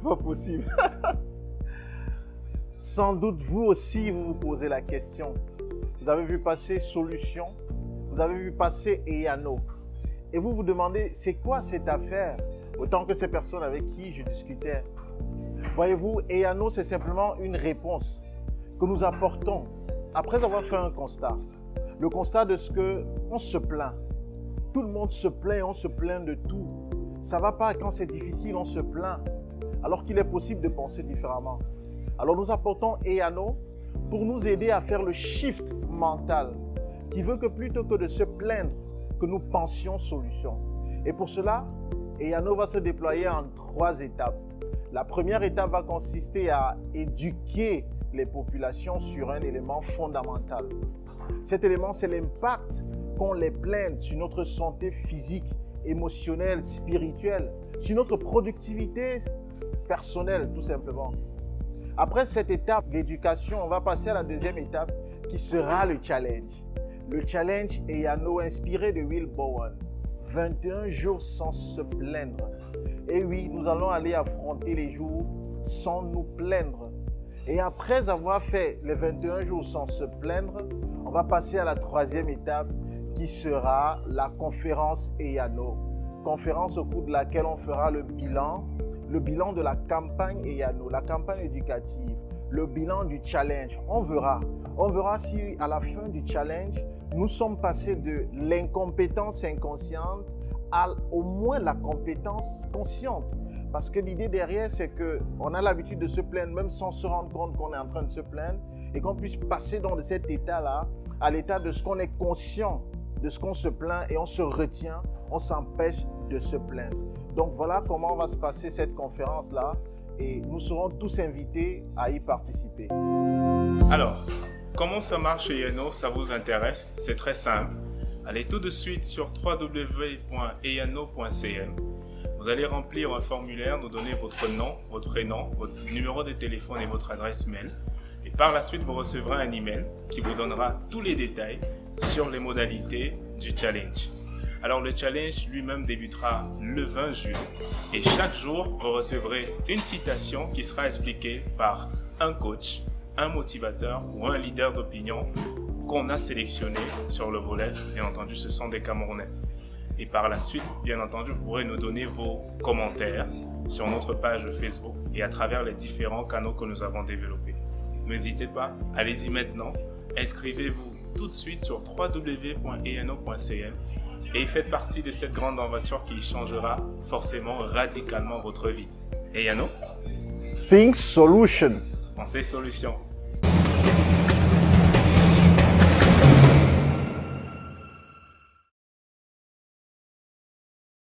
pas possible. Sans doute, vous aussi, vous vous posez la question. Vous avez vu passer Solution, vous avez vu passer Eyano. Et vous vous demandez, c'est quoi cette affaire? Autant que ces personnes avec qui je discutais. Voyez-vous, Eyano, c'est simplement une réponse que nous apportons après avoir fait un constat. Le constat de ce qu'on se plaint. Tout le monde se plaint, on se plaint de tout. Ça ne va pas quand c'est difficile, on se plaint. Alors qu'il est possible de penser différemment. Alors nous apportons Eyano pour nous aider à faire le shift mental qui veut que plutôt que de se plaindre, que nous pensions solution. Et pour cela, Eyano va se déployer en 3 étapes. La première étape va consister à éduquer les populations sur un élément fondamental. Cet élément, c'est l'impact qu'ont les plaintes sur notre santé physique, émotionnelle, spirituelle, sur notre productivité personnelle, tout simplement. Après cette étape d'éducation, on va passer à la deuxième étape qui sera le challenge. Le challenge Eyano inspiré de Will Bowen. 21 jours sans se plaindre. Et oui, nous allons aller affronter les jours sans nous plaindre. Et après avoir fait les 21 jours sans se plaindre, on va passer à la 3e étape qui sera la conférence Eyano. Conférence au cours de laquelle on fera le bilan de la campagne Eyano, la campagne éducative, le bilan du challenge. On verra si à la fin du challenge, nous sommes passés de l'incompétence inconsciente à au moins la compétence consciente. Parce que l'idée derrière, c'est qu'on a l'habitude de se plaindre, même sans se rendre compte qu'on est en train de se plaindre, et qu'on puisse passer dans cet état-là, à l'état de ce qu'on est conscient de ce qu'on se plaint et on se retient, on s'empêche de se plaindre. Donc voilà comment va se passer cette conférence-là et nous serons tous invités à y participer. Alors, comment ça marche chez Eyano? Ça vous intéresse? C'est très simple. Allez tout de suite sur www.eyano.cm. Vous allez remplir un formulaire, nous donner votre nom, votre prénom, votre numéro de téléphone et votre adresse mail. Et par la suite, vous recevrez un email qui vous donnera tous les détails sur les modalités du challenge. Alors le challenge lui-même débutera le 20 juillet et chaque jour, vous recevrez une citation qui sera expliquée par un coach, un motivateur ou un leader d'opinion qu'on a sélectionné sur le volet. Bien entendu, ce sont des Camerounais. Et par la suite, bien entendu, vous pourrez nous donner vos commentaires sur notre page Facebook et à travers les différents canaux que nous avons développés. N'hésitez pas, allez-y maintenant, inscrivez-vous tout de suite sur www.eyano.cm et faites partie de cette grande aventure qui changera forcément radicalement votre vie. Eyano, Think Solution. Pensez solution.